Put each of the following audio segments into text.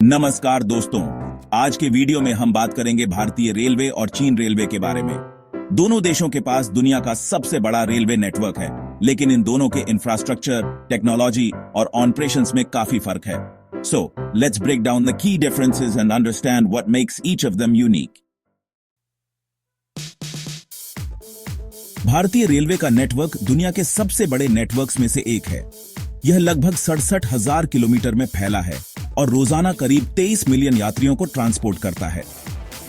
नमस्कार दोस्तों, आज के वीडियो में हम बात करेंगे भारतीय रेलवे और चीन रेलवे के बारे में। दोनों देशों के पास दुनिया का सबसे बड़ा रेलवे नेटवर्क है, लेकिन इन दोनों के इंफ्रास्ट्रक्चर, टेक्नोलॉजी और ऑपरेशंस में काफी फर्क है। So let's break down the key differences and understand what makes each of them unique. भारतीय रेलवे का नेटवर्क दुनिया के सबसे बड़े नेटवर्क्स में से एक है। यह लगभग 67,000 किलोमीटर में फैला है और रोजाना करीब 23 मिलियन यात्रियों को ट्रांसपोर्ट करता है।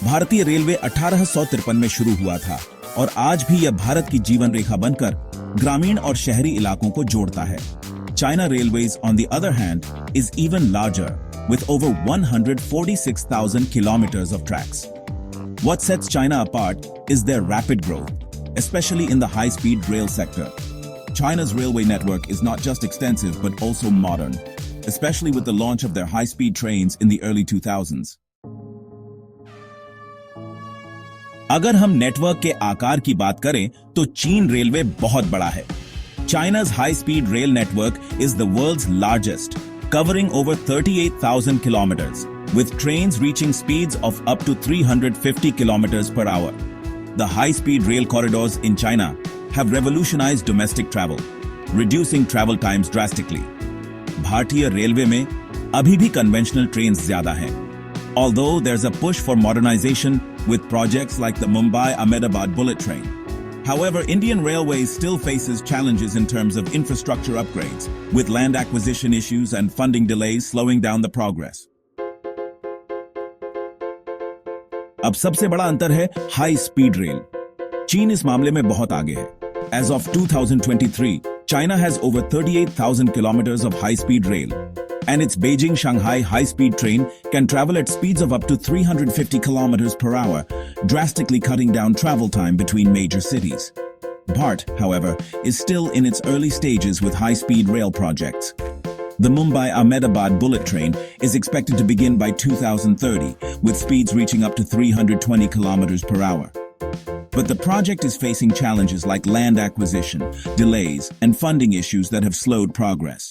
भारतीय रेलवे 1853 में शुरू हुआ था और आज भी यह भारत की जीवन रेखा बनकर ग्रामीण और शहरी इलाकों को जोड़ता है। China railways on the other hand is even larger with over 146,000 kilometers of tracks. What sets China apart is their rapid growth, especially in the high-speed rail sector. China's railway network is not just extensive but also modern, especially with the launch of their high-speed trains in the early 2000s. अगर हम network के आकार की बात करें तो चीन railway बहुत बड़ा है। China's high-speed rail network is the world's largest, covering over 38,000 kilometers, with trains reaching speeds of up to 350 kilometers per hour. The high-speed rail corridors in China have revolutionized domestic travel, reducing travel times drastically. भारतीय railway में अभी भी conventional trains ज्यादा हैं, although there's a push for modernization with projects like the Mumbai-Ahmedabad bullet train. However, Indian Railways still faces challenges in terms of infrastructure upgrades, with land acquisition issues and funding delays slowing down the progress. अब सबसे बड़ा अंतर है high speed rail. चीन इस मामले में बहुत आगे है। As of 2023, China has over 38,000 kilometers of high-speed rail, and its Beijing-Shanghai high-speed train can travel at speeds of up to 350 kilometers per hour, drastically cutting down travel time between major cities. Bharat, however, is still in its early stages with high-speed rail projects. The Mumbai-Ahmedabad bullet train is expected to begin by 2030, with speeds reaching up to 320 kilometers per hour. But the project is facing challenges like land acquisition, delays, and funding issues that have slowed progress.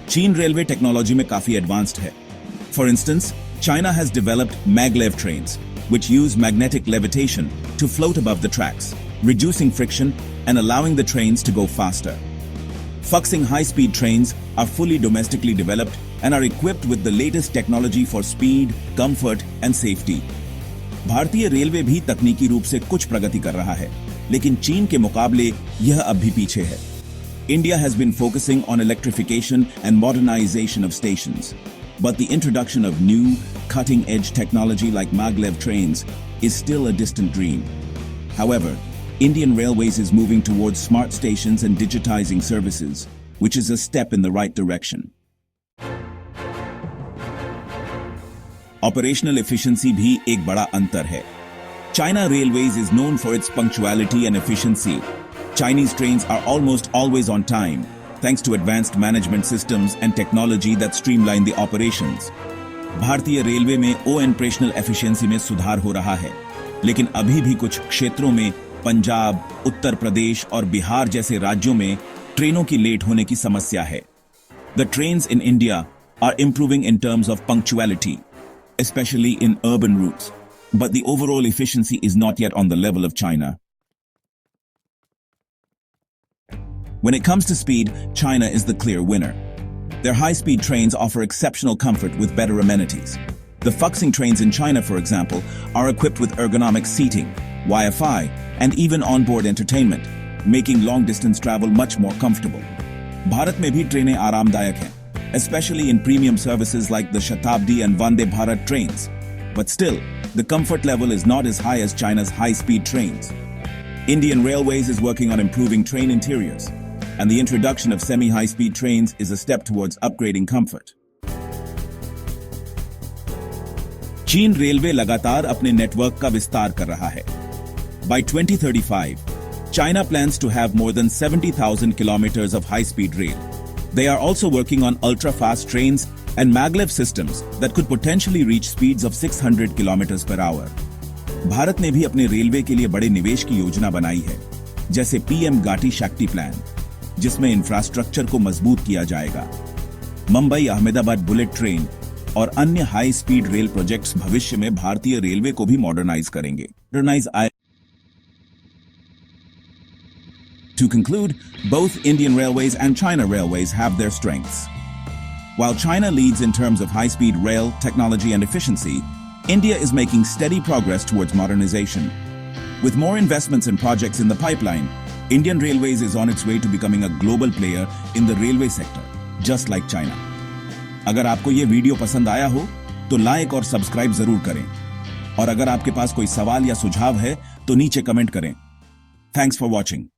चीन railway technology में काफी advanced है। For instance, China has developed maglev trains, which use magnetic levitation to float above the tracks, reducing friction and allowing the trains to go faster. Fuxing high-speed trains are fully domestically developed and are equipped with the latest technology for speed, comfort, and safety. भारतीय railway भी तकनीकी रूप से कुछ प्रगति कर रहा है, लेकिन चीन के मुकाबले यह अब भी पीछे है। India has been focusing on electrification and modernization of stations, but the introduction of new, cutting-edge technology like maglev trains is still a distant dream. However, Indian Railways is moving towards smart stations and digitizing services, which is a step in the right direction. Operational efficiency भी एक बड़ा अंतर है। China Railways is known for its punctuality and efficiency. Chinese trains are almost always on time, thanks to advanced management systems and technology that streamline the operations. भारतीय railway में operational efficiency में सुधार हो रहा है, लेकिन अभी भी कुछ क्षेत्रों में पंजाब, उत्तर प्रदेश और बिहार जैसे राज्यों में ट्रेनों की लेट होने की समस्या है। The trains in India are improving in terms of punctuality, especially in urban routes, but the overall efficiency is not yet on the level of China. When it comes to speed, China is the clear winner. Their high-speed trains offer exceptional comfort with better amenities. The Fuxing trains in China, for example, are equipped with ergonomic seating, Wi-Fi, and even onboard entertainment, making long-distance travel much more comfortable. Bharat में भी ट्रेनें आरामदायक हैं, especially in premium services like the Shatabdi and Vande Bharat trains. But still, the comfort level is not as high as China's high-speed trains. Indian Railways is working on improving train interiors, and the introduction of semi-high-speed trains is a step towards upgrading comfort. चीन railway लगातार अपने network का विस्तार कर रहा है। By 2035, China plans to have more than 70,000 kilometers of high-speed rail. They are also working on ultra-fast trains and maglev systems that could potentially reach speeds of 600 kilometers per hour. Bharat ने भी अपने railway के लिए बड़े निवेश की योजना बनाई है, जैसे PM गाटी शक्ति प्लान, जिसमें इंफ्रास्ट्रक्चर को मजबूत किया जाएगा। मुंबई अहमदाबाद बुलेट ट्रेन और अन्य हाई स्पीड रेल प्रोजेक्ट्स भविष्य में भारतीय रेलवे को भी मॉडर्नाइज करेंगे। To conclude, both Indian Railways and China Railways have their strengths. While China leads in terms of high-speed rail, technology and efficiency, India is making steady progress towards modernization. With more investments and projects in the pipeline, Indian Railways is on its way to becoming a global player in the railway sector, just like China. अगर आपको ये video पसंद आया हो, तो like और subscribe जरूर करें। और अगर आपके पास कोई सवाल या सुझाव है, तो नीचे कमेंट करें। Thanks for watching.